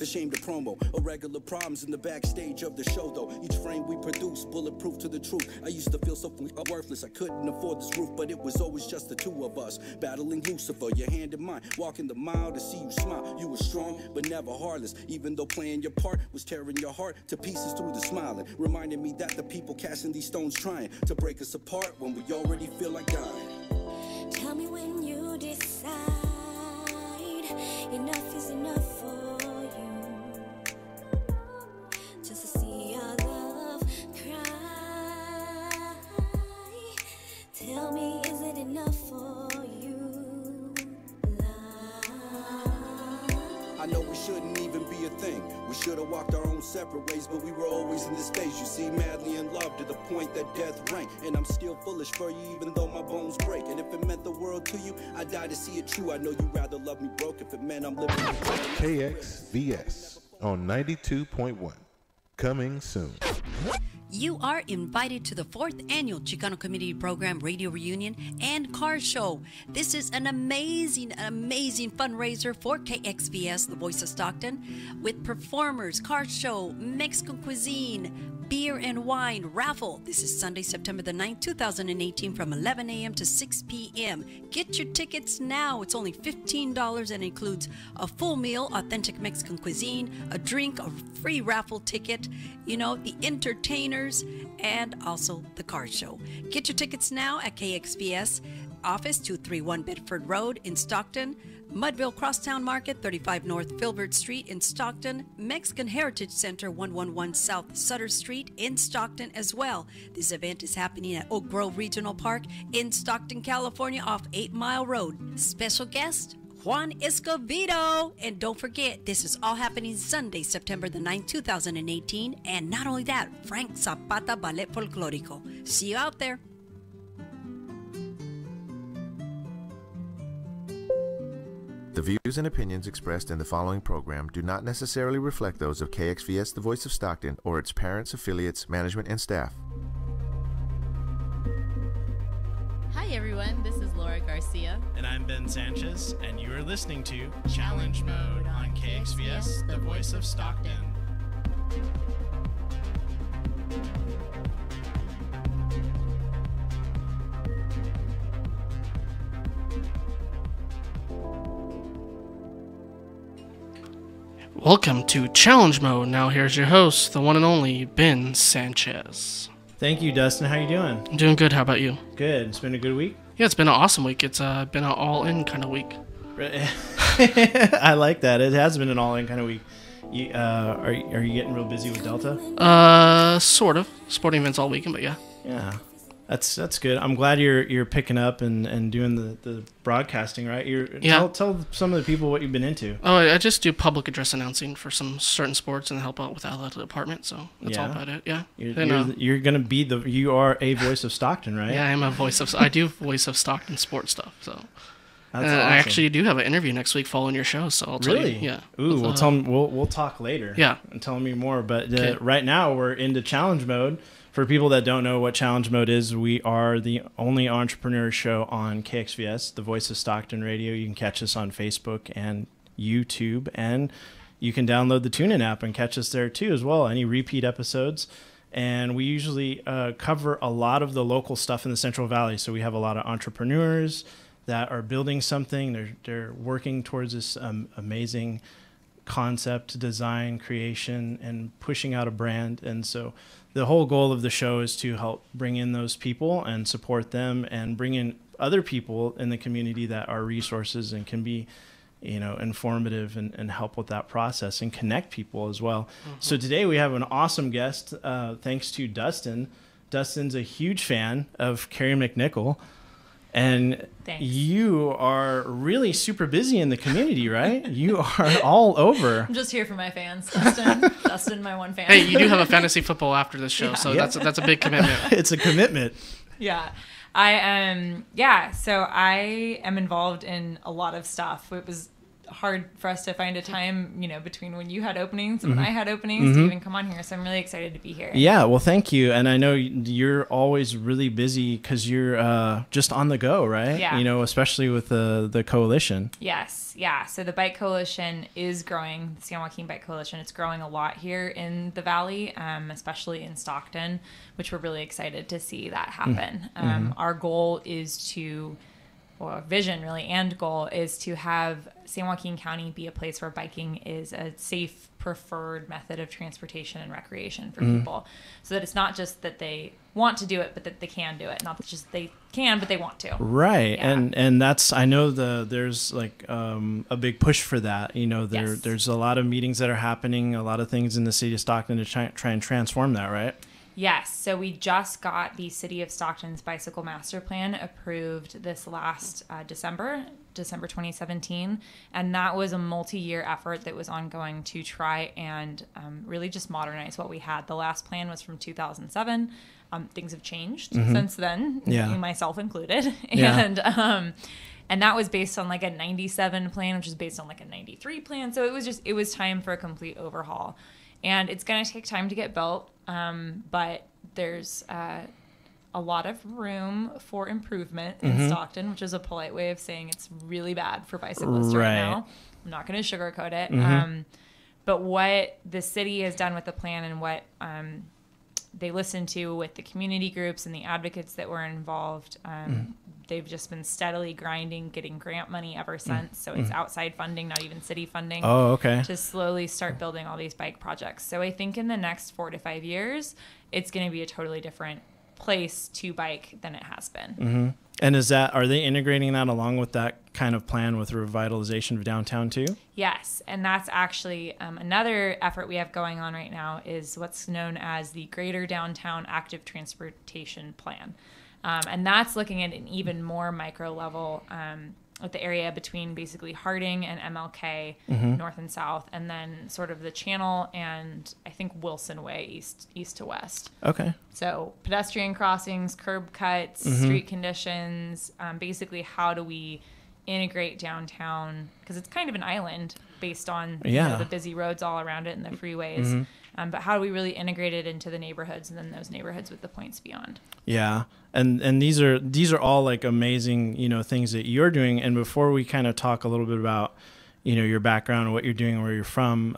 ashamed of promo or regular problems in the backstage of the show, though. Each frame we produce, bulletproof to the truth. I used to feel so worthless, I couldn't afford this roof, but it was always just the two of us, battling Lucifer, your hand in mine, walking the mile to see you smile. You were strong, but never heartless, even though playing your part was tearing your heart to pieces through the smiling, reminding me that the people casting these stones trying to break us apart when we already feel like dying. Tell me when you decide enough is enough for you, just to see our love cry. Tell me, is it enough for you? I know we shouldn't even be a thing. We should have walked our own separate ways, but we were always in this space. You see, madly in love to the point that death reigned. And I'm still foolish for you, even though my bones break. And if it meant the world to you, I'd die to see it true. I know you'd rather love me broke if it meant I'm living. KXVS on 92.1. Coming soon. You are invited to the 4th annual Chicano Community Program Radio Reunion and Car Show. This is an amazing fundraiser for KXVS, the voice of Stockton, with performers, car show, Mexican cuisine, beer and wine, raffle. This is Sunday, September the 9th, 2018 from 11 a.m. to 6 p.m. Get your tickets now. It's only $15 and includes a full meal, authentic Mexican cuisine, a drink, a free raffle ticket, the entertainers, and also the car show. Get your tickets now at KXVS office, 231 Bedford Road in Stockton, Mudville Crosstown Market, 35 North Filbert Street in Stockton, Mexican Heritage Center, 111 South Sutter Street in Stockton as well. This event is happening at Oak Grove Regional Park in Stockton, California, off 8 Mile Road. Special guest, Juan Escovedo. And don't forget, this is all happening Sunday, September the 9th, 2018. And not only that, Frank Zapata Ballet Folklórico. See you out there. The views and opinions expressed in the following program do not necessarily reflect those of KXVS, the Voice of Stockton, or its parents, affiliates, management, and staff. Hi everyone, this is Laura Garcia. And I'm Ben Sanchez, and you are listening to Challenge Mode on KXVS, the Voice of Stockton. Welcome to Challenge Mode. Now here's your host, the one and only Ben Sanchez. Thank you, Dustin. How you doing? I'm doing good. How about you? Good. It's been a good week? Yeah, it's been an awesome week. It's been an all-in kind of week. I like that. It has been an all-in kind of week. Are you getting real busy with Delta? Sort of. Sporting events all weekend, but yeah. Yeah. That's good. I'm glad you're picking up and doing the broadcasting, right? Tell some of the people what you've been into. Oh, I just do public address announcing for some certain sports and help out with the athletic department. So that's all about it. Yeah. You're gonna be you are a voice of Stockton, right? Yeah, I am a voice of. I do voice of Stockton sports stuff. So. That's awesome. I actually do have an interview next week following your show, so I'll tell you. Yeah. Ooh, we'll talk later. Yeah. And tell me more. But right now we're into challenge mode. For people that don't know what challenge mode is, we are the only entrepreneur show on KXVS, the Voice of Stockton Radio. You can catch us on Facebook and YouTube, and you can download the TuneIn app and catch us there too as well. Any repeat episodes. And we usually cover a lot of the local stuff in the Central Valley. So we have a lot of entrepreneurs that are building something. They're working towards this amazing concept, design, creation, and pushing out a brand. And so the whole goal of the show is to help bring in those people and support them and bring in other people in the community that are resources and can be, informative and help with that process and connect people as well. Mm-hmm. So today we have an awesome guest, thanks to Dustin. Dustin's a huge fan of Kari McNickle. And Thanks. You are really super busy in the community, right? You are all over. I'm just here for my fans, Dustin. Dustin, my one fan. Hey, you do have a fantasy football after this show, so that's a big commitment. It's a commitment. Yeah. I am. So I am involved in a lot of stuff. It was hard for us to find a time, between when you had openings and when I had openings to even come on here. So I'm really excited to be here. Yeah, well, thank you. And I know you're always really busy because you're just on the go, right? Yeah. Especially with the coalition. Yes. Yeah. So the Bike Coalition is growing, the San Joaquin Bike Coalition. It's growing a lot here in the Valley, especially in Stockton, which we're really excited to see that happen. Our goal is to, or vision really, and goal is to have San Joaquin County be a place where biking is a safe, preferred method of transportation and recreation for people. So that it's not just that they want to do it, but that they can do it. Not just they can, but they want to. Right. Yeah. And that's, I know there's like a big push for that. There's a lot of meetings that are happening, a lot of things in the city of Stockton to try and transform that, right? Yes. So we just got the City of Stockton's Bicycle Master Plan approved this last December 2017. And that was a multi-year effort that was ongoing to try and really just modernize what we had. The last plan was from 2007. Things have changed since then, myself included. Yeah. And that was based on like a 97 plan, which is based on like a 93 plan. So it was time for a complete overhaul. And it's going to take time to get built, but there's a lot of room for improvement in Stockton, which is a polite way of saying it's really bad for bicyclists right now. I'm not going to sugarcoat it. But what the city has done with the plan and what they listened to with the community groups and the advocates that were involved, they've just been steadily grinding, getting grant money ever since. So it's outside funding, not even city funding. Oh, okay. To slowly start building all these bike projects. So I think in the next 4 to 5 years, it's going to be a totally different place to bike than it has been. And are they integrating that along with that kind of plan with revitalization of downtown too? Yes. And that's actually another effort we have going on right now is what's known as the Greater Downtown Active Transportation Plan. And that's looking at an even more micro level at the area between basically Harding and MLK, north and south, and then sort of the Channel and I think Wilson Way, east to west. Okay. So pedestrian crossings, curb cuts, street conditions, basically how do we integrate downtown, because it's kind of an island based on the busy roads all around it and the freeways. But how do we really integrate it into the neighborhoods and then those neighborhoods with the points beyond? Yeah. And these are all like amazing, things that you're doing. And before we kind of talk a little bit about, your background and what you're doing and where you're from,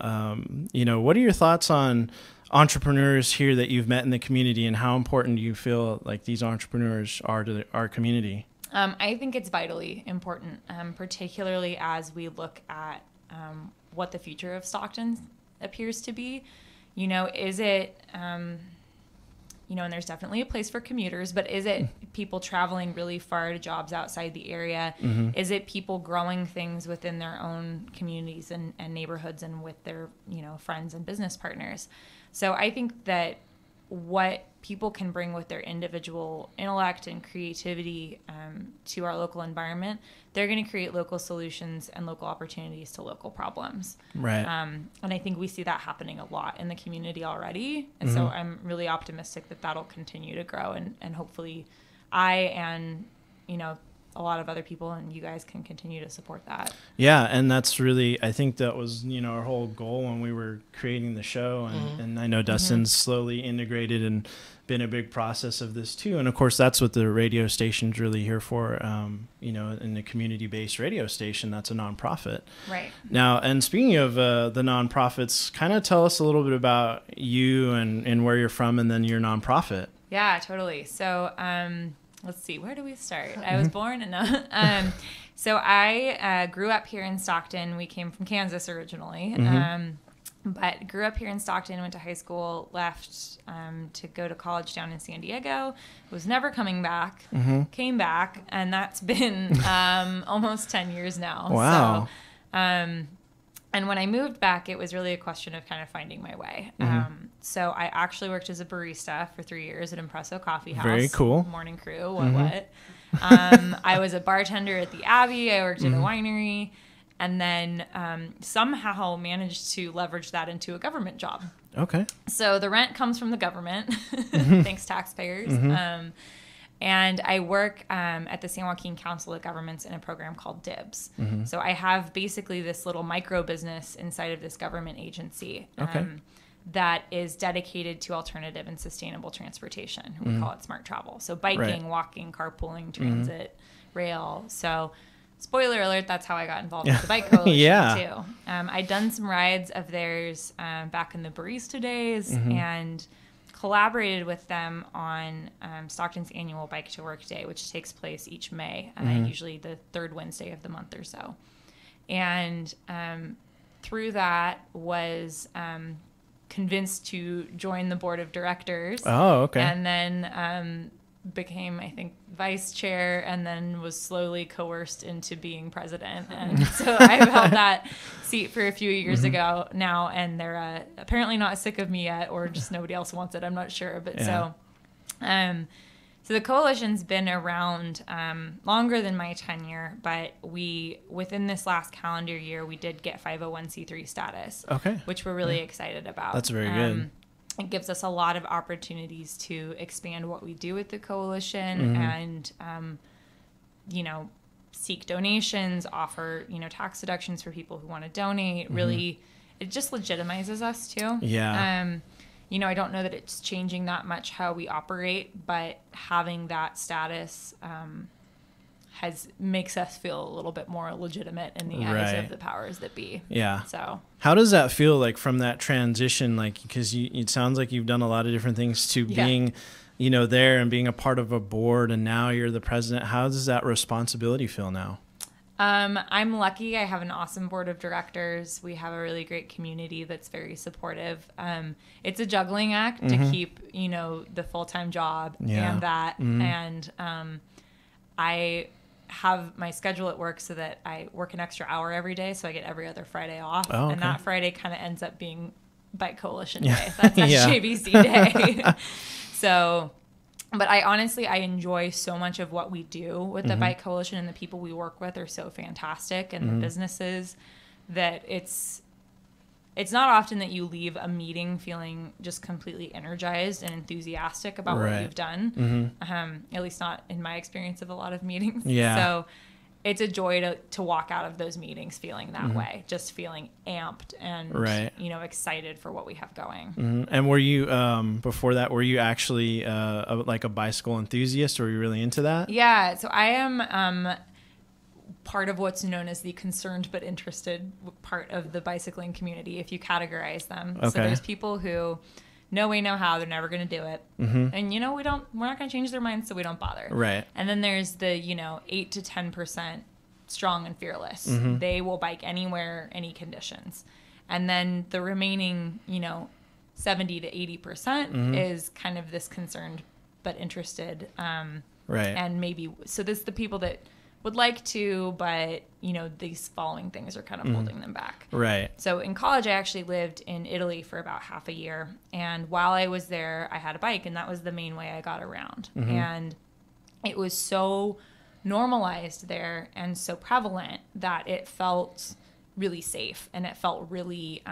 what are your thoughts on entrepreneurs here that you've met in the community and how important do you feel like these entrepreneurs are to our community? I think it's vitally important, particularly as we look at what the future of Stockton appears to be. Is it, and there's definitely a place for commuters, but is it people traveling really far to jobs outside the area? Is it people growing things within their own communities and neighborhoods and with their, friends and business partners? So I think that what people can bring with their individual intellect and creativity to our local environment, they're going to create local solutions and local opportunities to local problems. Right. And I think we see that happening a lot in the community already. And so I'm really optimistic that that'll continue to grow and hopefully I and, a lot of other people and you guys can continue to support that. Yeah. And that's really, I think that was, our whole goal when we were creating the show. And I know Dustin's slowly integrated and been a big process of this too. And of course, that's what the radio station's really here for, in the community-based radio station, that's a nonprofit. Right. Now, and speaking of the nonprofits, kind of tell us a little bit about you and where you're from and then your nonprofit. Yeah, totally. So, let's see, where do we start? I was born in so I grew up here in Stockton. We came from Kansas originally, but grew up here in Stockton, went to high school, left to go to college down in San Diego, was never coming back, came back, and that's been almost 10 years now. Wow. So, and when I moved back, it was really a question of kind of finding my way. So I actually worked as a barista for 3 years at Impresso Coffee House. Very cool. Morning crew, what. I was a bartender at the Abbey. I worked at a winery. And then somehow managed to leverage that into a government job. Okay. So the rent comes from the government. Thanks, taxpayers. And I work at the San Joaquin Council of Governments in a program called DIBS. So I have basically this little micro business inside of this government agency that is dedicated to alternative and sustainable transportation. We call it smart travel. So biking, walking, carpooling, transit, rail. So spoiler alert, that's how I got involved with the Bike Coalition too. I'd done some rides of theirs back in the barista days and collaborated with them on Stockton's annual Bike to Work Day, which takes place each May, usually the third Wednesday of the month or so. And through that was convinced to join the board of directors. Oh, okay. And then became, I think, vice chair, and then was slowly coerced into being president. And so I've held that seat for a few years ago now, and they're apparently not sick of me yet, or just nobody else wants it. I'm not sure. But so the coalition's been around longer than my tenure, but within this last calendar year, we did get 501c3 status, which we're really excited about. That's very good. It gives us a lot of opportunities to expand what we do with the coalition and, seek donations, offer, tax deductions for people who want to donate. Really, it just legitimizes us too. Yeah. I don't know that it's changing that much how we operate, but having that status makes us feel a little bit more legitimate in the eyes of the powers that be. Yeah. So how does that feel like from that transition? Like, because it sounds like you've done a lot of different things to being, there and being a part of a board, and now you're the president. How does that responsibility feel now? I'm lucky. I have an awesome board of directors. We have a really great community that's very supportive. It's a juggling act to keep, the full-time job and that. And I have my schedule at work so that I work an extra hour every day, so I get every other Friday off. Oh, okay. And that Friday kind of ends up being Bike Coalition Day. That's SJBC Day. So, but I enjoy so much of what we do with the Bike Coalition, and the people we work with are so fantastic, and the businesses, that it's not often that you leave a meeting feeling just completely energized and enthusiastic about what you've done. At least not in my experience of a lot of meetings. Yeah. So it's a joy to walk out of those meetings feeling that way, just feeling amped and, excited for what we have going. And were you, before that, were you actually like a bicycle enthusiast, or were you really into that? Yeah. So I am part of what's known as the concerned but interested part of the bicycling community, if you categorize them. So there's people who no way, no how, they're never going to do it. And, we're not going to change their minds, so we don't bother. Right. And then there's the, 8 to 10% strong and fearless. They will bike anywhere, any conditions. And then the remaining, 70 to 80% is kind of this concerned but interested. And maybe, so this is the people that would like to, but these following things are kind of holding them back. Right. So in college, I actually lived in Italy for about half a year, and while I was there, I had a bike, and that was the main way I got around. And it was so normalized there and so prevalent that it felt really safe, and it felt really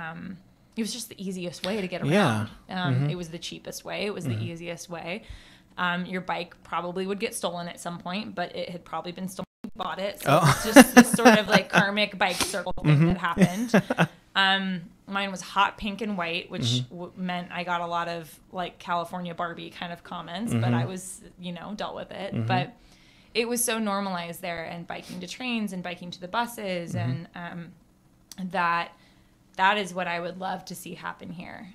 it was just the easiest way to get around. It was the cheapest way, it was the easiest way. Your bike probably would get stolen at some point, but it had probably been stolen. Bought it, so it's just this sort of like karmic bike circle thing that happened. Mine was hot pink and white, which meant I got a lot of like California Barbie kind of comments, but I was dealt with it. But it was so normalized there, and biking to trains and biking to the buses, and that is what I would love to see happen here.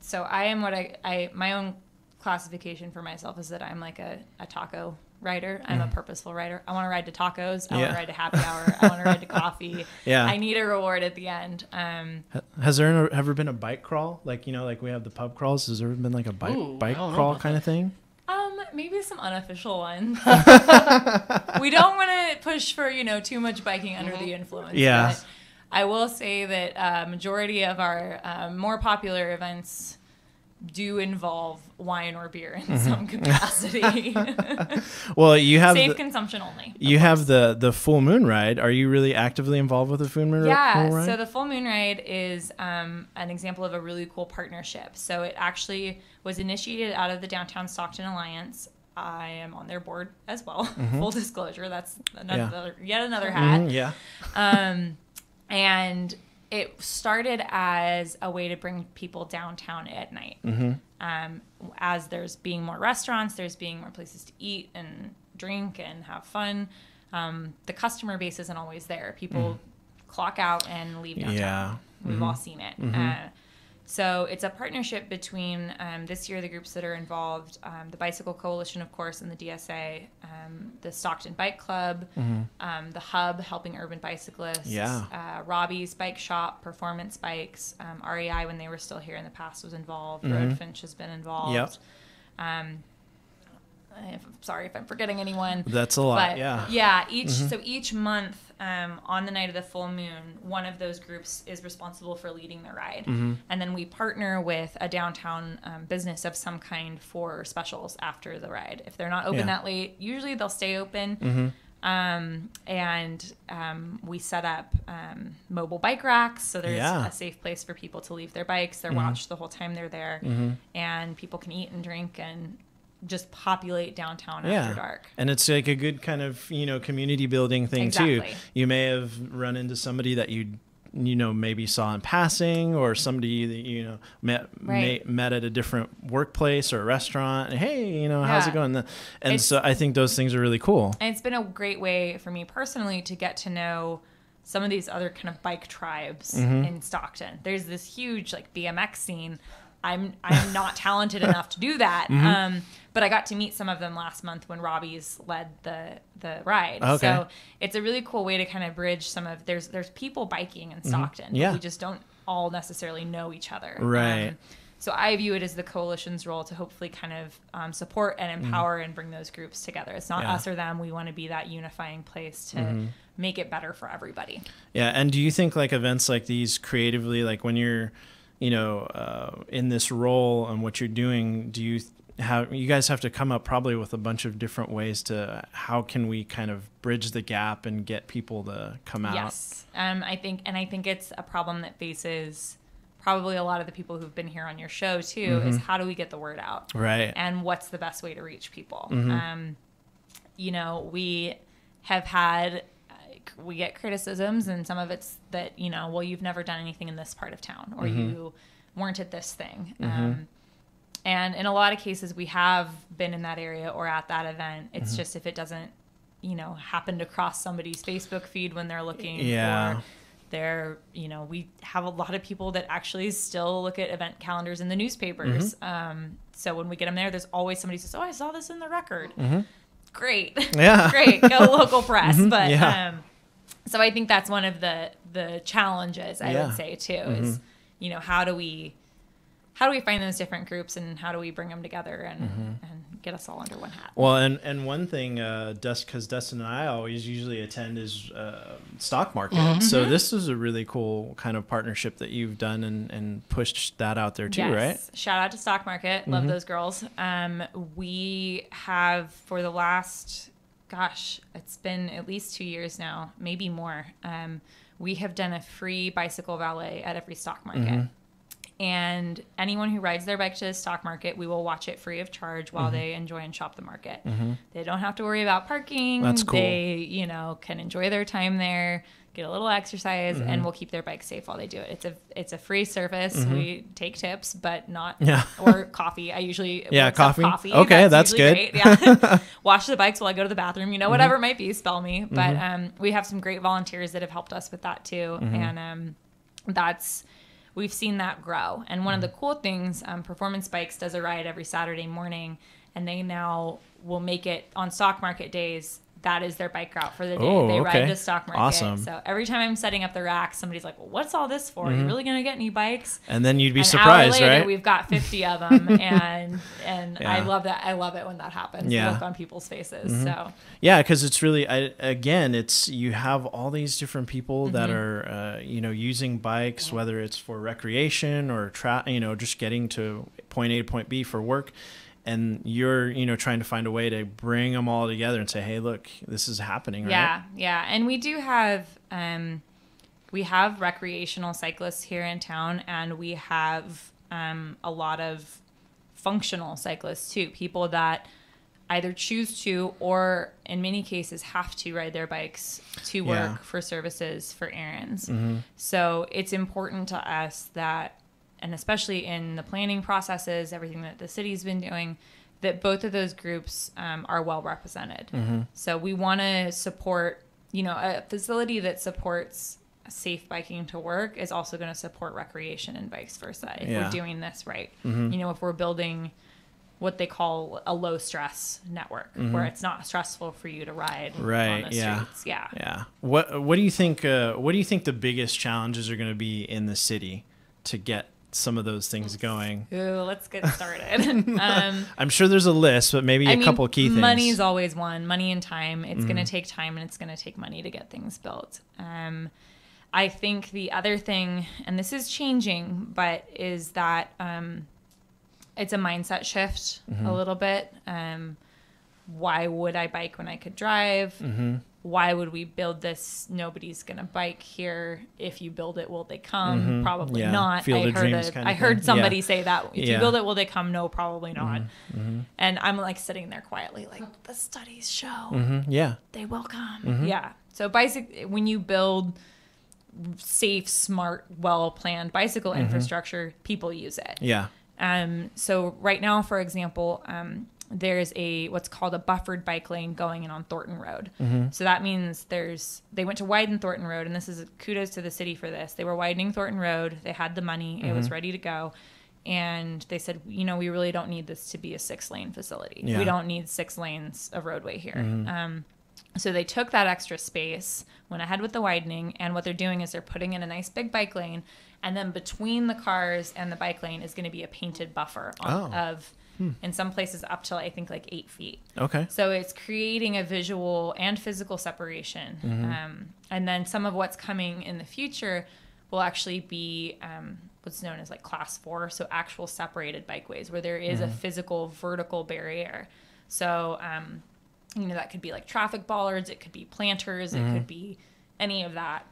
So I am what I my own classification for myself is that I'm like a taco rider. I'm a purposeful rider. I want to ride to tacos. I want to ride to happy hour. I want to ride to coffee. I need a reward at the end. Has there ever been a bike crawl? Like, like we have the pub crawls. Has there ever been like a bike crawl kind of thing? Maybe some unofficial ones. We don't want to push for, too much biking under the influence. Yeah. But I will say that majority of our more popular events do involve wine or beer in some capacity. Well, you have safe consumption only. You have the full moon ride. Are you really actively involved with the full moon ride? Yeah. So the full moon ride is an example of a really cool partnership. So it actually was initiated out of the Downtown Stockton Alliance. I am on their board as well. Full disclosure, that's yet another hat. Yeah. And it started as a way to bring people downtown at night. As there's being more restaurants, there's being more places to eat and drink and have fun. The customer base isn't always there. People clock out and leave downtown. Yeah. We've all seen it. So it's a partnership between, this year, the groups that are involved, the Bicycle Coalition, of course, and the DSA, the Stockton Bike Club, the Hub, helping urban bicyclists, Robbie's Bike Shop, Performance Bikes, REI, when they were still here in the past, was involved. Roadfinch has been involved. I'm sorry if I'm forgetting anyone. That's a lot, but each month, on the night of the full moon, one of those groups is responsible for leading the ride. And then we partner with a downtown business of some kind for specials after the ride. If they're not open that late, usually they'll stay open. And we set up mobile bike racks, so there's a safe place for people to leave their bikes. They're watched the whole time they're there, and people can eat and drink and just populate downtown after dark. And it's like a good kind of, community building thing too. You may have run into somebody that you maybe saw in passing, or somebody that met at a different workplace or a restaurant. And, hey, how's it going? And so I think those things are really cool. And it's been a great way for me personally to get to know some of these other kind of bike tribes in Stockton. There's this huge BMX scene. I'm not talented enough to do that. But I got to meet some of them last month when Robbie's led the ride. Okay. So it's a really cool way to kind of bridge some of, there's people biking in Stockton. But we just don't all necessarily know each other. Right. So I view it as the coalition's role to hopefully kind of support and empower and bring those groups together. It's not us or them. We want to be that unifying place to make it better for everybody. Yeah. And do you think events like these creatively, when you're, in this role and what you're doing, you guys have to come up probably with a bunch of different ways to how can we kind of bridge the gap and get people to come out? Yes. I think it's a problem that faces probably a lot of the people who've been here on your show too, is how do we get the word out? Right. And what's the best way to reach people? We have had, we get criticisms, and some of it's that, you've never done anything in this part of town, or you weren't at this thing. And in a lot of cases, we have been in that area or at that event. It's just if it doesn't, happen to cross somebody's Facebook feed when they're looking for their, we have a lot of people that actually still look at event calendars in the newspapers. So when we get them there's always somebody who says, oh, I saw this in the Record. Great. Yeah. Great. Go local press. But, so I think that's one of the challenges I would say too, is, how do we find those different groups, and how do we bring them together and get us all under one hat? Well, and one thing, because Dustin and I always usually attend, is Stock Market. So this is a really cool kind of partnership that you've done and pushed that out there too, right? Shout out to Stock Market. Love those girls. We have, for the last, it's been at least 2 years now, maybe more. We have done a free bicycle valet at every Stock Market. And anyone who rides their bike to the Stock Market, we will watch it free of charge while they enjoy and shop the market. They don't have to worry about parking. That's cool. They, can enjoy their time there, get a little exercise, and we'll keep their bike safe while they do it. It's a free service. We take tips, but not or coffee. I usually coffee. Okay, that's good. Great. Yeah. Wash the bikes while I go to the bathroom. Whatever it might be, spell me. But we have some great volunteers that have helped us with that too, and we've seen that grow. And one of the cool things, Performance Bikes does a ride every Saturday morning, and they now will make it on Stock Market days. That is their bike route for the day. They ride to Stock Market. Awesome. So every time I'm setting up the rack, somebody's like, well, what's all this for? Are you really going to get any bikes? And then you'd be surprised, hour later, right? We've got 50 of them. And I love that. I love it when that happens. The look on people's faces. So yeah, because it's really, you have all these different people that are, using bikes, whether it's for recreation or, just getting to point A to point B for work. And you're, trying to find a way to bring them all together and say, hey, look, this is happening, right? Yeah. And we do have, we have recreational cyclists here in town, and we have a lot of functional cyclists too, people that either choose to, or in many cases have to ride their bikes to work, for services, for errands. So it's important to us that, and especially in the planning processes, everything that the city's been doing, that both of those groups are well represented. So we want to support, a facility that supports safe biking to work is also going to support recreation and vice versa if we're doing this right. If we're building what they call a low stress network, where it's not stressful for you to ride on the streets. Yeah. What do you think the biggest challenges are going to be in the city to get some of those things going? Ooh, let's get started. I'm sure there's a list, but maybe a couple of key things. Money's always one. Money and time. It's going to take time, and it's going to take money to get things built. I think the other thing, and this is changing, but is that it's a mindset shift a little bit. Why would I bike when I could drive? Why would we build this? Nobody's going to bike here. If you build it, will they come? Probably not. I heard somebody say that. If you build it, will they come? No, probably not. And I'm like sitting there quietly like, the studies show they will come. So when you build safe, smart, well-planned bicycle infrastructure, people use it. So right now, for example, there's what's called a buffered bike lane going in on Thornton Road. So that means they went to widen Thornton Road, and this is kudos to the city for this. They were widening Thornton Road. They had the money. It was ready to go. And they said, we really don't need this to be a 6-lane facility. We don't need 6 lanes of roadway here. So they took that extra space, went ahead with the widening, and what they're doing is they're putting in a nice big bike lane, and then between the cars and the bike lane is going to be a painted buffer in some places up to, I think, like 8 feet. Okay. So it's creating a visual and physical separation. And then some of what's coming in the future will actually be what's known as like class 4, so actual separated bikeways, where there is a physical vertical barrier. So that could be like traffic bollards, it could be planters, it could be any of that.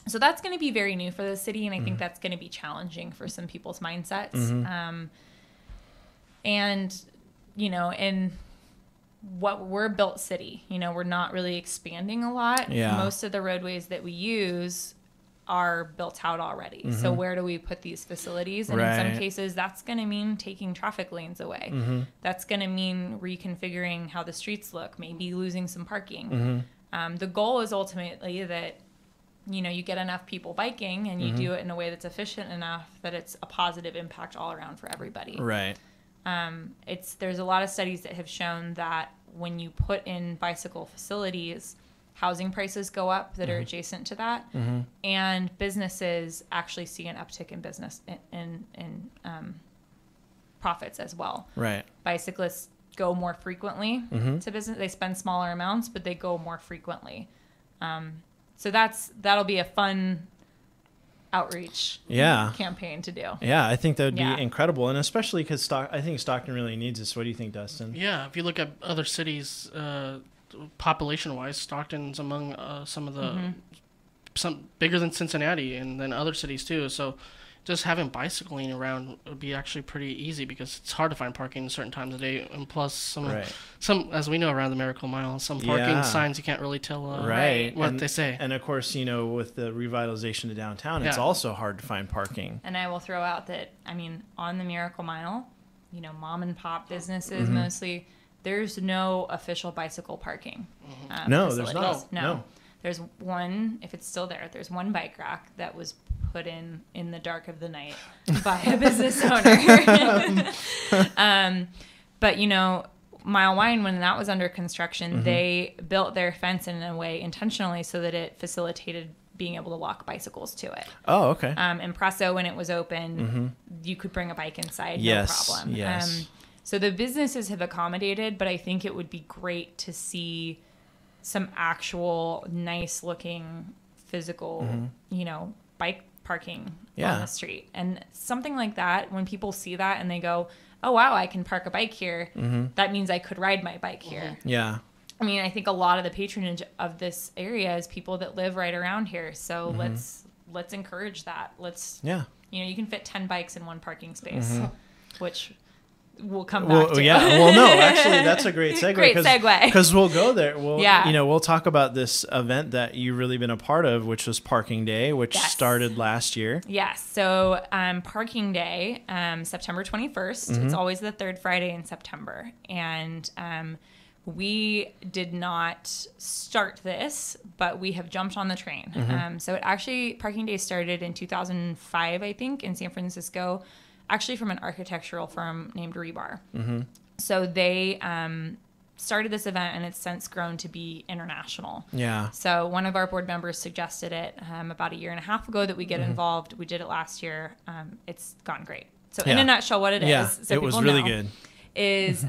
So that's going to be very new for the city, and I think that's going to be challenging for some people's mindsets. And in what we're built city, we're not really expanding a lot. Most of the roadways that we use are built out already. So where do we put these facilities? And in some cases, that's going to mean taking traffic lanes away. That's going to mean reconfiguring how the streets look, maybe losing some parking. The goal is ultimately that, you get enough people biking and you do it in a way that's efficient enough that it's a positive impact all around for everybody. There's a lot of studies that have shown that when you put in bicycle facilities, housing prices go up that are adjacent to that, and businesses actually see an uptick in business in profits as well. Bicyclists go more frequently to business. They spend smaller amounts, but they go more frequently. So that'll be a fun outreach campaign to do. I think that would be incredible, and especially because I think Stockton really needs this. What do you think, Dustin? If you look at other cities, population-wise, Stockton's among some of the some bigger than Cincinnati, and then other cities too. So just having bicycling around would be actually pretty easy, because it's hard to find parking certain times of the day, and plus some, as we know around the Miracle Mile, some parking signs you can't really tell what they say. And of course, with the revitalization of downtown, it's also hard to find parking. And I will throw out that, on the Miracle Mile, mom and pop businesses mostly, there's no official bicycle parking. No, there's not. No. There's one, if it's still there, there's one bike rack that was put in the dark of the night by a business owner. But Mile Wine, when that was under construction, they built their fence in a way intentionally so that it facilitated being able to lock bicycles to it. Oh, okay. In Presso, when it was open, you could bring a bike inside, no problem. So the businesses have accommodated, but I think it would be great to see some actual nice looking physical, bike parking on the street. And something like that, when people see that and they go, oh, wow, I can park a bike here. That means I could ride my bike here. I think a lot of the patronage of this area is people that live right around here. So let's encourage that. You can fit 10 bikes in one parking space, which we'll come back to. Yeah. Well, no, actually, that's a great segue. Great segue. Because we'll go there. We'll talk about this event that you've really been a part of, which was Parking Day, which started last year. Yes. So Parking Day, September 21st. It's always the third Friday in September. And we did not start this, but we have jumped on the train. So it actually, Parking Day started in 2005, I think, in San Francisco, actually from an architectural firm named Rebar. So they started this event, and it's since grown to be international. Yeah. So one of our board members suggested it about a year and a half ago that we get involved. We did it last year. It's gone great. So in a nutshell, what it is, so it was really good, is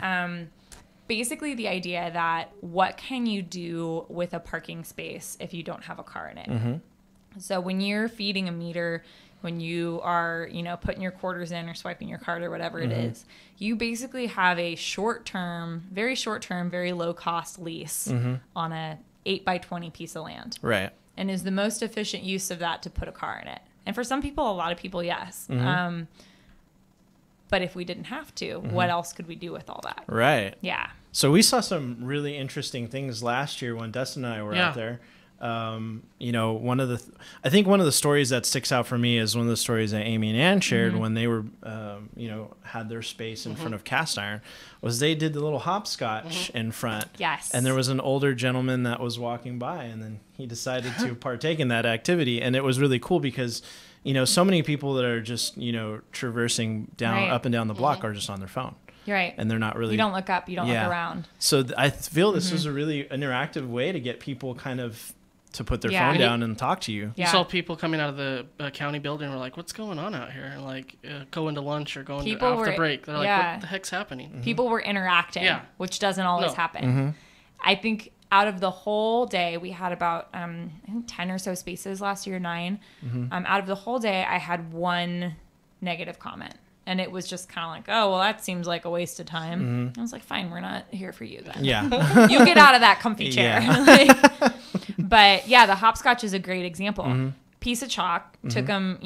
basically the idea that what can you do with a parking space if you don't have a car in it? So when you're feeding a meter, when you are, putting your quarters in or swiping your card or whatever it is, you basically have a very low cost lease on a 8x20 piece of land. Right. And is the most efficient use of that to put a car in it. And for some people, a lot of people, yes. But if we didn't have to, what else could we do with all that? Right. Yeah. So we saw some really interesting things last year when Dustin and I were out there. One of the stories that sticks out for me is one of the stories that Amy and Ann shared when they were, had their space in front of Cast Iron, was they did the little hopscotch in front. Yes. And there was an older gentleman that was walking by, and then he decided to partake in that activity. And it was really cool because, so many people that are just, traversing up and down the block are just on their phone. You're right. And they're not really... You don't look up. You don't look around. So I feel this is a really interactive way to get people kind of to put their phone down and talk to you. You saw people coming out of the county building and were like, what's going on out here? And like going to lunch or going off the break. They're like, what the heck's happening? People were interacting, which doesn't always happen. I think out of the whole day, we had about I think 10 or so spaces last year, 9. Out of the whole day, I had one negative comment. And it was just kind of like, oh, well, that seems like a waste of time. I was like, fine, we're not here for you then. Yeah. You get out of that comfy chair. But yeah, the hopscotch is a great example. Piece of chalk took them,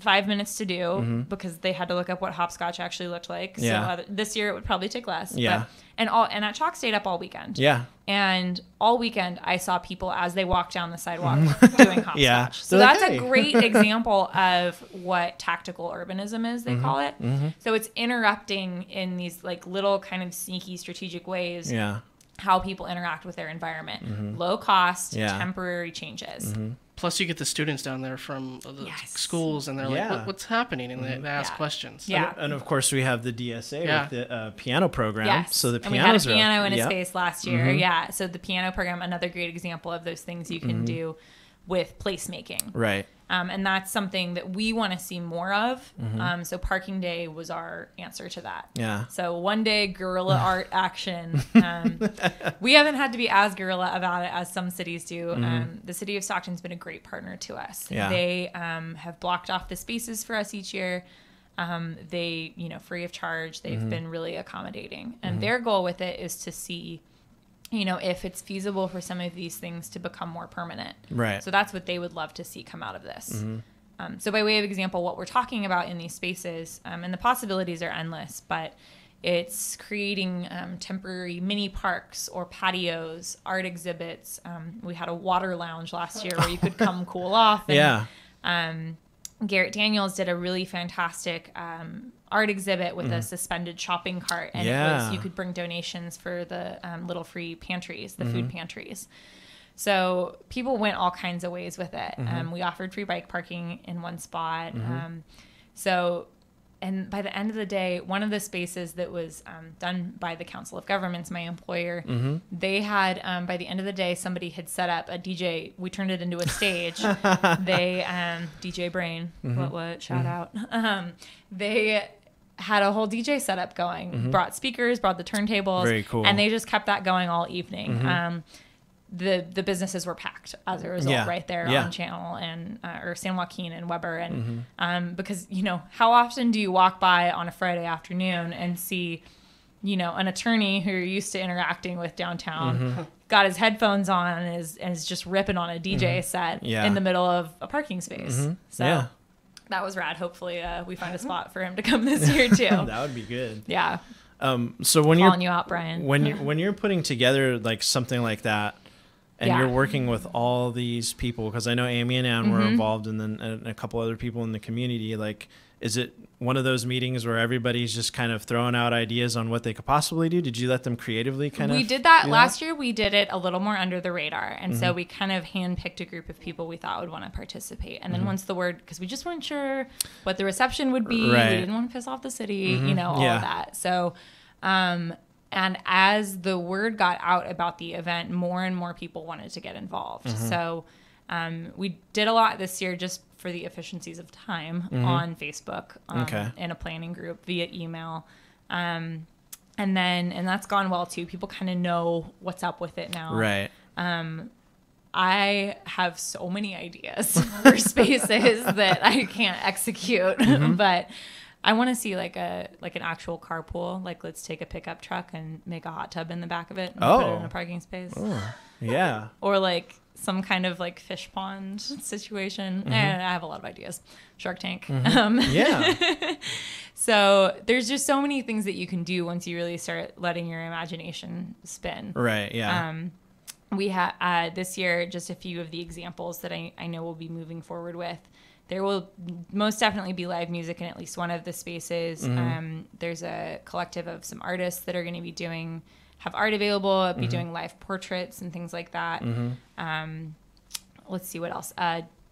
5 minutes to do because they had to look up what hopscotch actually looked like. So this year it would probably take less. Yeah. And that chalk stayed up all weekend. Yeah. And all weekend I saw people as they walked down the sidewalk doing hopscotch. Yeah. So that's a great example of what tactical urbanism is, they call it. So it's interrupting in these like little kind of sneaky strategic ways. Yeah. How people interact with their environment. Low cost, temporary changes. Plus, you get the students down there from the schools, and they're like, what's happening? And they ask questions. Yeah. And of course, we have the DSA with the piano program. Yes. So the and we had a pianos piano in a space last year. Yeah. So the piano program, another great example of those things you can do with placemaking. Right. And that's something that we want to see more of. So Parking Day was our answer to that. Yeah. So one day guerrilla art action. We haven't had to be as guerrilla about it as some cities do. The city of Stockton's been a great partner to us. Yeah. They have blocked off the spaces for us each year. They, free of charge. They've been really accommodating. And their goal with it is to see if it's feasible for some of these things to become more permanent. Right. So that's what they would love to see come out of this. So by way of example, what we're talking about in these spaces, and the possibilities are endless, but it's creating temporary mini parks or patios, art exhibits. We had a water lounge last year where you could come cool off. And, Garrett Daniels did a really fantastic art exhibit with a suspended shopping cart, and it was, you could bring donations for the little free pantries, the food pantries. So people went all kinds of ways with it. We offered free bike parking in one spot. And by the end of the day, one of the spaces that was done by the Council of Governments, my employer, they had, by the end of the day, somebody had set up a DJ. We turned it into a stage. They, DJ Brain, what, shout out. They had a whole DJ setup going, brought speakers, brought the turntables. Very cool. And they just kept that going all evening. The businesses were packed as a result right there on Channel and or San Joaquin and Weber and because how often do you walk by on a Friday afternoon and see an attorney who you're used to interacting with downtown got his headphones on and is just ripping on a DJ set in the middle of a parking space. that was rad. Hopefully we find a spot for him to come this year too. That would be good. Yeah. So when Calling you out, Brian. when you're putting together like something like that, and you're working with all these people, because I know Amy and Ann were involved, and then a couple other people in the community, like, is it one of those meetings where everybody's just kind of throwing out ideas on what they could possibly do? Did you let them creatively We did that last year. We did it a little more under the radar. And so we kind of handpicked a group of people we thought would want to participate. And then once the word, because we just weren't sure what the reception would be. Right. We didn't want to piss off the city, all of that. So, and as the word got out about the event, more and more people wanted to get involved. So we did a lot this year just for the efficiencies of time on Facebook, in a planning group via email. And that's gone well too. People kind of know what's up with it now. Right. I have so many ideas for spaces that I can't execute, but I want to see like an actual carpool. Like, let's take a pickup truck and make a hot tub in the back of it and put it in a parking space. Oh, yeah. Or like some kind of like fish pond situation. And I have a lot of ideas. Shark Tank. Yeah. So there's just so many things that you can do once you really start letting your imagination spin. Right. Yeah. We have this year just a few of the examples that I know we'll be moving forward with. There will most definitely be live music in at least one of the spaces. There's a collective of some artists that are going to be have art available, be doing live portraits and things like that. Let's see what else.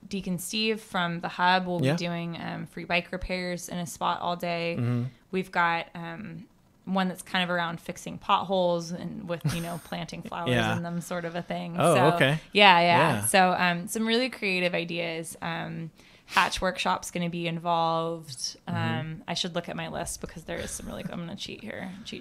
Deacon Steve from the Hub will be doing free bike repairs in a spot all day. We've got one that's kind of around fixing potholes and with, planting flowers in them, sort of a thing. Oh, okay. Yeah. So some really creative ideas. Hatch Workshop's going to be involved. I should look at my list because there is some really. I'm going to cheat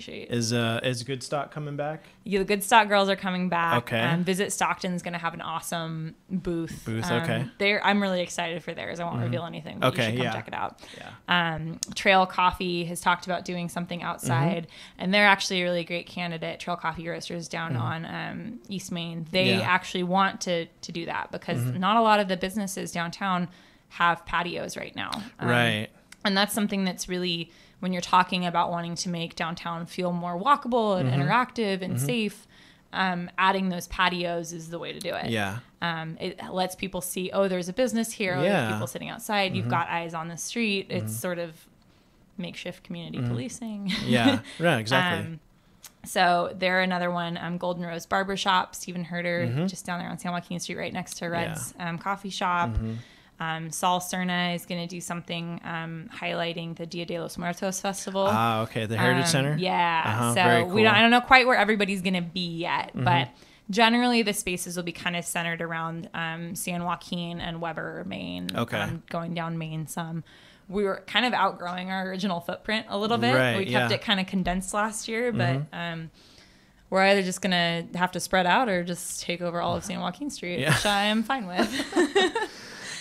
sheet. Is Good Stock coming back? Yeah, the Good Stock girls are coming back. Okay. Visit Stockton's going to have an awesome booth. Okay. I'm really excited for theirs. I won't reveal anything, but you should come check it out. Yeah. Trail Coffee has talked about doing something outside, and they're actually a really great candidate. Trail Coffee Roasters down on East Main. They actually want to do that because not a lot of the businesses downtown have patios right now. Right. And that's something that's really, when you're talking about wanting to make downtown feel more walkable and interactive and safe, adding those patios is the way to do it. Yeah. It lets people see, there's a business here. There's people sitting outside. You've got eyes on the street. It's sort of makeshift community policing. Yeah. Right. Exactly. So they're another one. Golden Rose Barbershop, Stephen Herder, just down there on San Joaquin Street, right next to Red's coffee shop. Saul Cerna is going to do something highlighting the Dia de los Muertos Festival. Okay, the Heritage Center. Yeah, very so cool. I don't know quite where everybody's going to be yet, but generally the spaces will be kind of centered around San Joaquin and Weber, Maine. Okay, going down Maine some. We were kind of outgrowing our original footprint a little bit. Right, we kept it kind of condensed last year, but we're either just going to have to spread out or just take over all of San Joaquin Street, which I am fine with.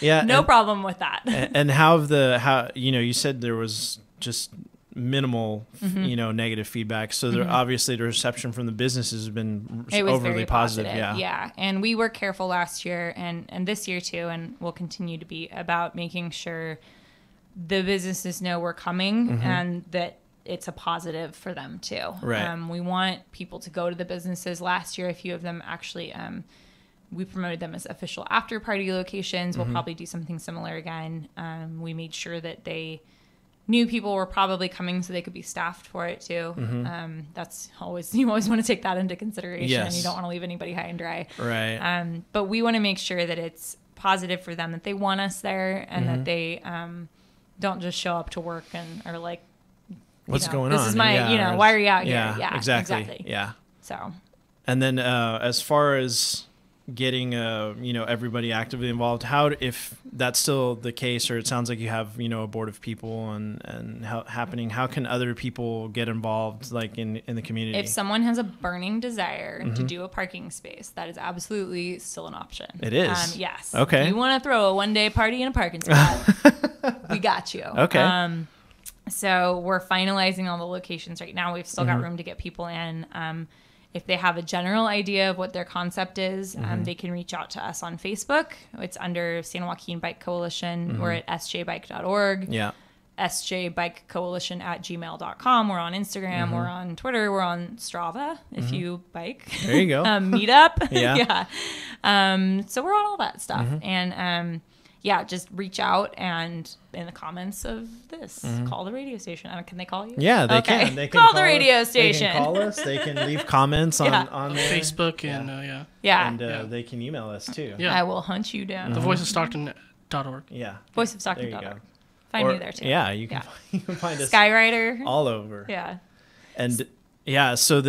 Yeah, no problem with that. And how you said there was just minimal negative feedback. So obviously the reception from the businesses has been overly positive. Yeah, and we were careful last year and this year too, and we'll continue to be about making sure the businesses know we're coming and that it's a positive for them too. Right. We want people to go to the businesses. Last year, a few of them actually. We promoted them as official after party locations. We'll probably do something similar again. We made sure that they knew people were probably coming so they could be staffed for it too. That's you always want to take that into consideration. Yes. You don't want to leave anybody high and dry. Right. But we want to make sure that it's positive for them, that they want us there and that they don't just show up to work and are like, what's going on? This is my, why are you out here? Yeah, exactly. Yeah. So. And then as far as getting everybody actively involved, if that's still the case, or it sounds like you have a board of people and how can other people get involved, like in the community? If someone has a burning desire to do a parking space, that is absolutely still an option. It is. Yes. Okay. If you want to throw a one-day party in a parking spot, we got you. Okay. So we're finalizing all the locations right now. We've still got room to get people in. If they have a general idea of what their concept is, they can reach out to us on Facebook. It's under San Joaquin Bike Coalition. We're at sjbike.org. Yeah. sjbikecoalition@gmail.com. We're on Instagram. We're on Twitter. We're on Strava if you bike. There you go. Meetup. Yeah. So we're on all that stuff. And just reach out and in the comments of this, call the radio station. Can they call you? Yeah, they Okay. can. They can call the radio station. They can call us. They can leave comments on there. Facebook and Yeah. And they can email us too. Yeah. I will hunt you down. thevoiceofstockton.org. Yeah. Voiceofstockton.org. Find me there too. Yeah, you can find us Skywriter. all over. Yeah. And so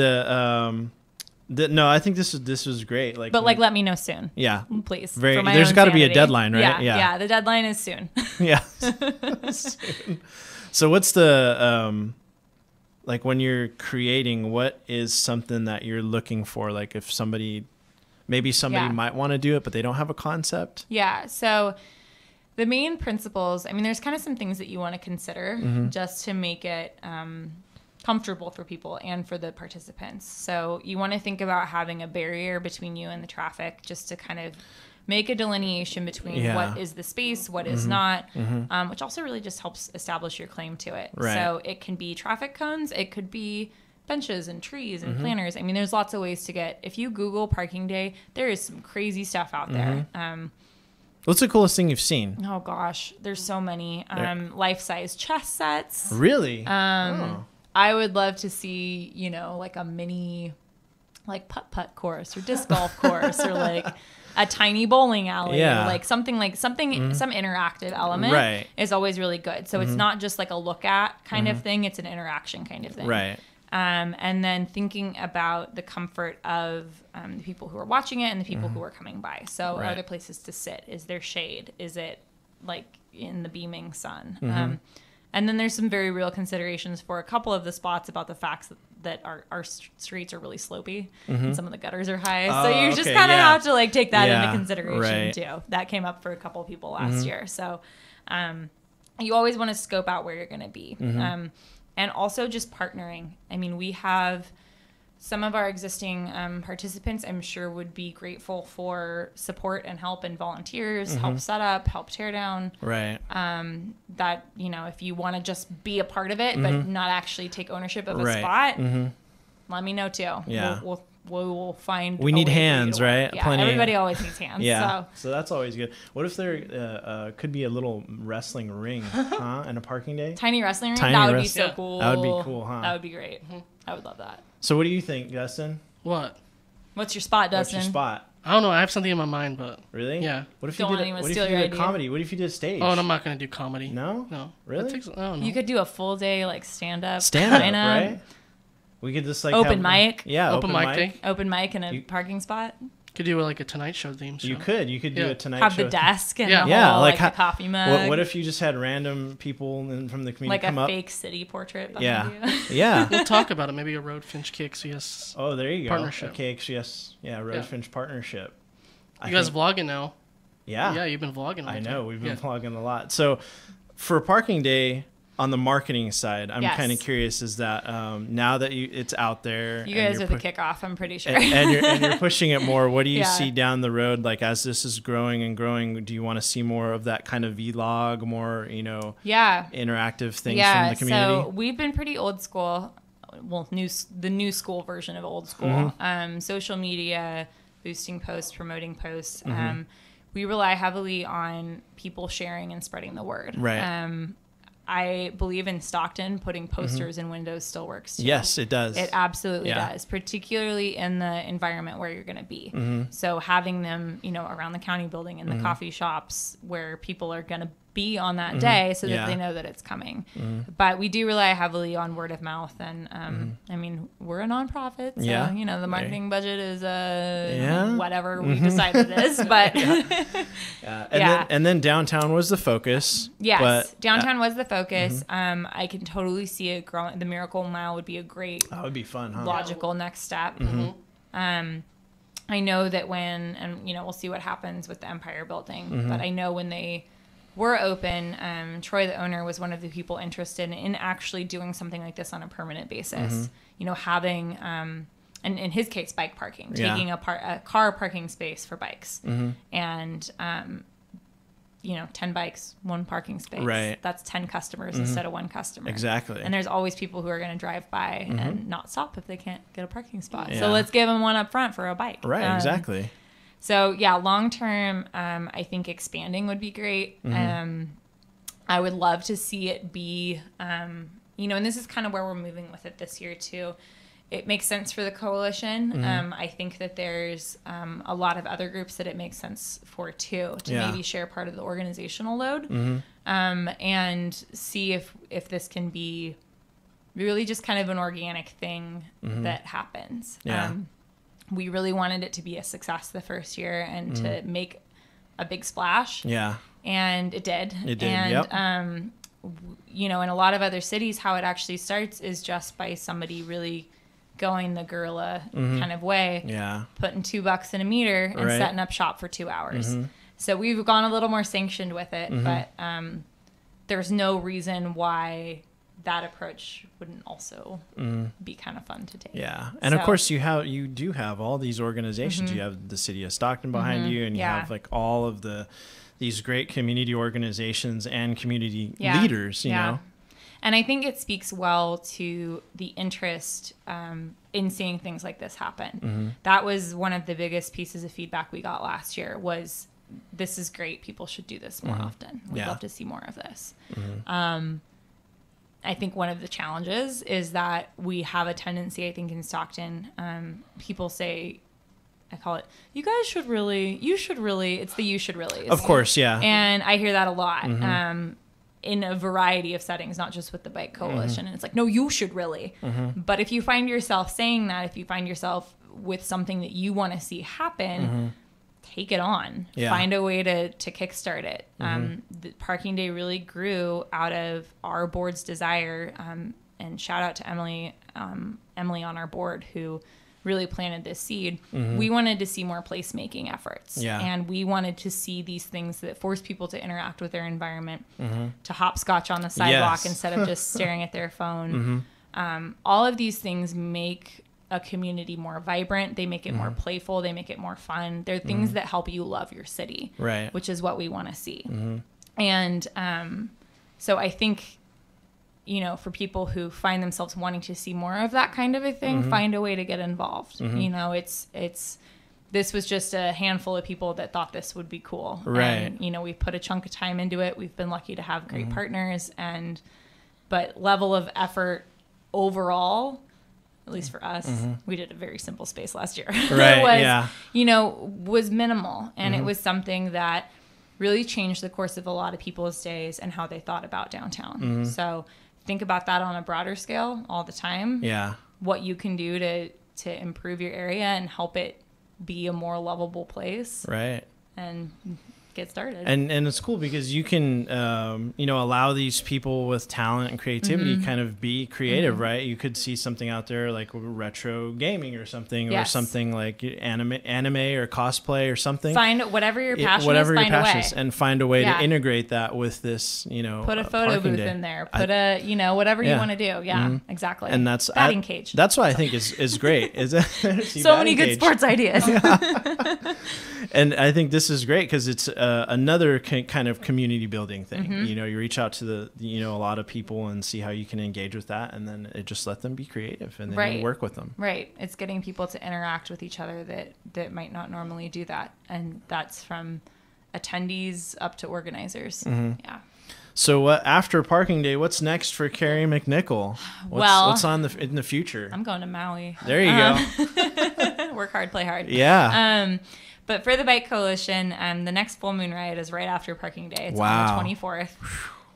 no, I think this was great. But let me know soon. Yeah. Please. There's got to be a deadline, right? Yeah. The deadline is soon. Yeah. So what's the when you're creating, what is something that you're looking for? Like if somebody might want to do it, but they don't have a concept. Yeah. So the main principles, there's kind of some things that you want to consider just to make it comfortable for people and for the participants. So you want to think about having a barrier between you and the traffic just to kind of make a delineation between what is the space, what is not, which also really just helps establish your claim to it. Right. So it can be traffic cones, it could be benches and trees and planters. There's lots of ways to get, if you Google parking day, there is some crazy stuff out there. What's the coolest thing you've seen? Oh gosh, there's so many. Life-size chess sets. Really? I would love to see, like a mini, putt-putt course or disc golf course or a tiny bowling alley. Yeah. Or some interactive element is always really good. So it's not just a look at kind of thing. It's an interaction kind of thing. Right. And then thinking about the comfort of the people who are watching it and the people who are coming by. So are there places to sit? Is there shade? Is it in the beaming sun? And then there's some very real considerations for a couple of the spots about the facts that our streets are really slopey and some of the gutters are high. So you just kind of have to take that into consideration too. That came up for a couple of people last year. So you always want to scope out where you're going to be. And also just partnering. We have some of our existing participants, I'm sure, would be grateful for support and help and volunteers, help set up, help tear down. Right. That, if you want to just be a part of it, but not actually take ownership of a spot, let me know too. Yeah. We'll find. We need hands, right? Yeah, everybody always needs hands. Yeah. So that's always good. What if there could be a little wrestling ring, in a parking day? Tiny wrestling ring? That would be so cool. That would be cool, huh? That would be great. I would love that. So what do you think, Dustin? What? What's your spot, Dustin? What's your spot? I don't know. I have something in my mind, but... Really? Yeah. What if you did a comedy? What if you did a stage? Oh, and I'm not going to do comedy. No? No. Really? I don't know. You could do a full day, stand-up. Stand-up, right? We could just open mic. Yeah, open mic day. Open mic in a parking spot. Could do a Tonight Show theme show. You could do a Tonight Have Show. Have the desk and the whole, the coffee mug. What if you just had random people from the community come up? Like a fake city portrait behind you. Yeah. We'll talk about it. Maybe a Road Finch KXVS Oh, there you go. Partnership. A KXVS, Road Finch partnership. You guys vlogging now. Yeah. Yeah, you've been vlogging. I know. We've been vlogging a lot. So for Parking Day, on the marketing side, I'm kind of curious, is that now that it's out there, you guys are the kickoff, I'm pretty sure, and you're pushing it more. What do you see down the road, as this is growing and growing? Do you want to see more of that kind of vlog, more interactive things from the community? So we've been pretty old school, the new school version of old school. Social media, boosting posts, promoting posts. We rely heavily on people sharing and spreading the word. Right. I believe in Stockton, putting posters in windows still works too. Yes, it does. It absolutely does, particularly in the environment where you're going to be. So having them, around the county building, in the coffee shops where people are going to be on that day, so that they know that it's coming. But we do rely heavily on word of mouth, and we're a nonprofit, so the marketing budget is whatever we decide it is. But and then downtown was the focus. Yes, but, downtown was the focus. I can totally see it growing. The Miracle Mile would be a great, that would be fun, huh? logical next step. I know that we'll see what happens with the Empire Building, but I know when they were open, Troy, the owner, was one of the people interested in actually doing something like this on a permanent basis. Having and in his case, bike parking, Yeah. taking a car parking space for bikes, and 10 bikes, 1 parking space. Right. That's 10 customers instead of 1 customer. Exactly. And there's always people who are going to drive by and not stop if they can't get a parking spot. Yeah. So let's give them one up front for a bike. Right. Exactly. So yeah, long term, I think expanding would be great. I would love to see it be, and this is kind of where we're moving with it this year too. It makes sense for the coalition. I think that there's a lot of other groups that it makes sense for too, to maybe share part of the organizational load, and see if this can be really just kind of an organic thing that happens. Yeah. We really wanted it to be a success the first year and to make a big splash. Yeah. And it did. It did. And, Yep. in a lot of other cities, how it actually starts is just by somebody really going the guerrilla kind of way, Yeah. putting $2 in a meter and Right. setting up shop for 2 hours. So we've gone a little more sanctioned with it, but there's no reason why that approach wouldn't also be kind of fun to take. Yeah. And of So- course you do have all these organizations. You have the city of Stockton behind you, and you Yeah. have like all of these great community organizations and community Yeah. leaders, you know. And I think it speaks well to the interest in seeing things like this happen. That was one of the biggest pieces of feedback we got last year was, this is great. People should do this more often. We'd Yeah. love to see more of this. I think one of the challenges is that we have a tendency, I think in Stockton, people say, I call it, you should really, it's the you should really. Of course, yeah. And I hear that a lot in a variety of settings, not just with the Bike Coalition. And it's like, no, you should really. But if you find yourself saying that, if you find yourself with something that you want to see happen, take it on. Yeah. Find a way to kickstart it. The Parking Day really grew out of our board's desire, and shout out to Emily on our board who really planted this seed. We wanted to see more placemaking efforts. Yeah. And we wanted to see these things that force people to interact with their environment, to hopscotch on the sidewalk Yes. instead of just staring at their phone. All of these things make a community more vibrant. They make it more playful. They make it more fun. They're things that help you love your city, Right. which is what we want to see. And so I think, for people who find themselves wanting to see more of that kind of a thing, find a way to get involved. This was just a handful of people that thought this would be cool. Right. And, we put a chunk of time into it. We've been lucky to have great partners, but level of effort overall, at least for us, we did a very simple space last year. Right. Was minimal. And it was something that really changed the course of a lot of people's days and how they thought about downtown. So think about that on a broader scale all the time. Yeah. What you can do to improve your area and help it be a more lovable place. Right. And get started. And it's cool because you can, allow these people with talent and creativity kind of be creative, right? You could see something out there like retro gaming or something, or something like anime or cosplay or something. Find whatever your passion is, find a way. And find a way to integrate that with this, Put a photo booth in there. Put whatever you want to do. Yeah, exactly. And that's batting cage. That's what I think is great. Is so many good sports ideas. And I think this is great because it's another kind of community building thing. You reach out to a lot of people and see how you can engage with that, and then it just let them be creative, and then you work with them. Right. It's getting people to interact with each other that might not normally do that, and that's from attendees up to organizers. Yeah. So after Parking Day, what's next for Kari McNickle? What's on in the future? I'm going to Maui. There you go. Work hard, play hard. Yeah. But for the Bike Coalition, the next full moon ride is right after Parking Day. It's on the 24th.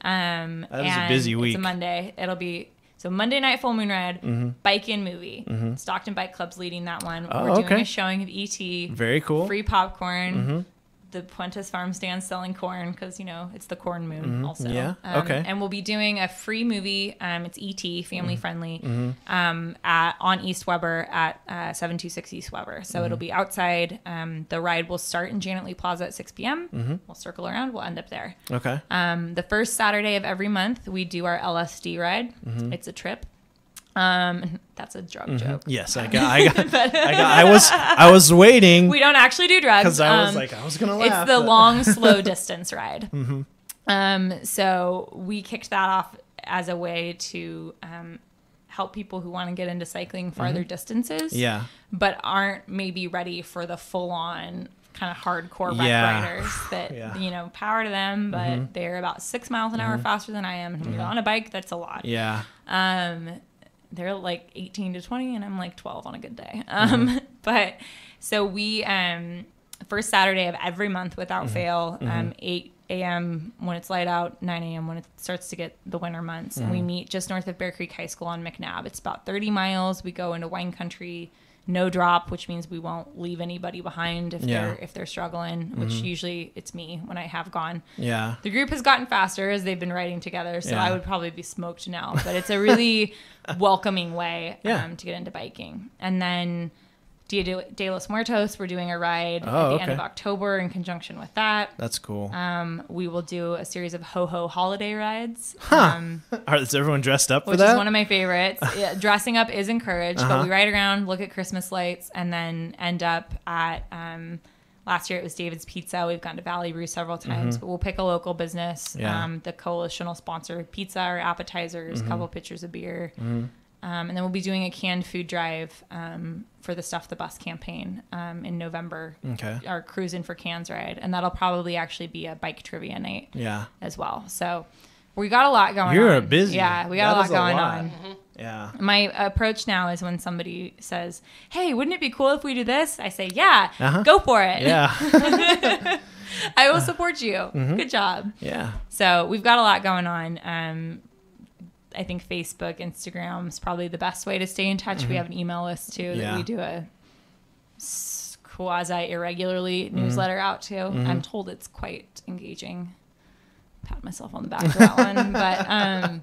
That is a busy week. It's a Monday. It'll be Monday night full moon ride, bike in movie. Stockton Bike Club's leading that one. We're doing a showing of E.T. Very cool. Free popcorn. The Puentes Farm Stand selling corn because it's the corn moon also. Yeah. Okay. And we'll be doing a free movie. It's E.T. family friendly. On East Weber at 726 East Weber. So it'll be outside. The ride will start in Janet Lee Plaza at 6 p.m. We'll circle around. We'll end up there. Okay. The first Saturday of every month we do our LSD ride. It's a trip. That's a drug joke. Yes, I was waiting. We don't actually do drugs. Because I was going to laugh. It's the long, slow distance ride. So we kicked that off as a way to help people who want to get into cycling farther distances. Yeah. But aren't maybe ready for the full-on kind of hardcore rec riders that, you know, power to them, but they're about 6 miles an hour faster than I am. And when you're on a bike, that's a lot. Yeah. They're like 18 to 20 and I'm like 12 on a good day. But so we, first Saturday of every month without fail, 8 a.m. when it's light out, 9 a.m. when it starts to get the winter months. And we meet just north of Bear Creek High School on McNabb. It's about 30 miles. We go into wine country, no drop, which means we won't leave anybody behind if they're struggling, which usually it's me when I have gone. Yeah. The group has gotten faster as they've been riding together, so I would probably be smoked now. But it's a really welcoming way to get into biking. And then Dia de los Muertos, we're doing a ride at the end of October in conjunction with that. That's cool. We will do a series of ho-ho holiday rides. Is everyone dressed up for which that? is one of my favorites. Yeah, dressing up is encouraged, but we ride around, look at Christmas lights, and then end up at, last year it was David's Pizza. We've gone to Valley Roo several times, but we'll pick a local business. The coalition will sponsor pizza or appetizers, a couple pitchers of beer. And then we'll be doing a canned food drive for the Stuff the Bus campaign in November. Okay. Our Cruising for Cans ride. And that'll probably actually be a bike trivia night as well. So we got a lot going on. You're busy. Yeah, we got a lot going on. Yeah. My approach now is when somebody says, hey, wouldn't it be cool if we do this? I say, yeah, go for it. Yeah. I will support you. Good job. Yeah. So we've got a lot going on. I think Facebook, Instagram is probably the best way to stay in touch. We have an email list too that we do a quasi irregularly newsletter out to. I'm told it's quite engaging. Pat myself on the back for that one, but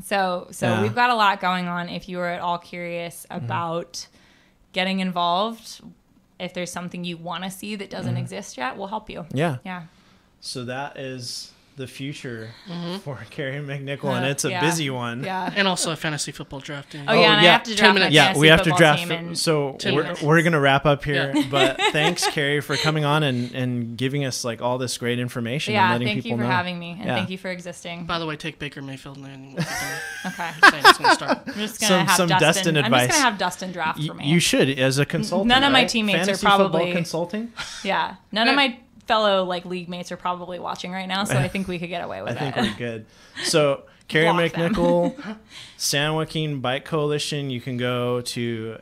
so we've got a lot going on. If you are at all curious about getting involved, if there's something you want to see that doesn't exist yet, we'll help you. Yeah. So that is the future for Kari McNickle, and it's a busy one. Yeah. And also a fantasy football draft. I have to draft my fantasy we have to football draft. team in So 10 minutes. we're going to wrap up here, but thanks, Kari, for coming on and giving us like all this great information and letting thank people you for know. having me, and thank you for existing. By the way, take Baker Mayfield and okay. It's going to start. I'm just going to have some Dustin advice. I'm just going to have Dustin draft for me. You should, as a consultant. None of my right? teammates Fantasy are probably football consulting. Yeah, none of my fellow league mates are probably watching right now, so I think we could get away with it. I think we're good. So Kari McNickle, San Joaquin Bike Coalition, you can go to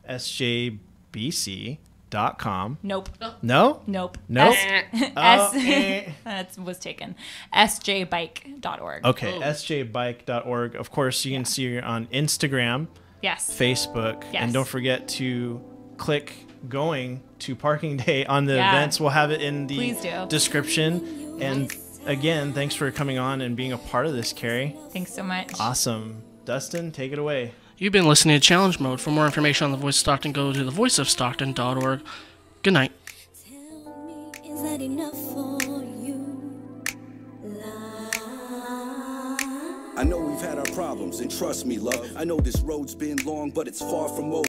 sjbc.com. Nope. No? Nope. Nope. That was taken. sjbike.org. Okay, sjbike.org. Of course, you can see her on Instagram, Yes. Facebook, Yes. and don't forget to click going to parking day on the events. We'll have it in the description. And again, thanks for coming on and being a part of this, Kari. Thanks so much. Awesome. Dustin, take it away. You've been listening to Challenge Mode. For more information on The Voice of Stockton, go to thevoiceofstockton.org. Good night. Tell me, is that enough for you? I know we've had our problems, and trust me, love, I know this road's been long, but it's far from over.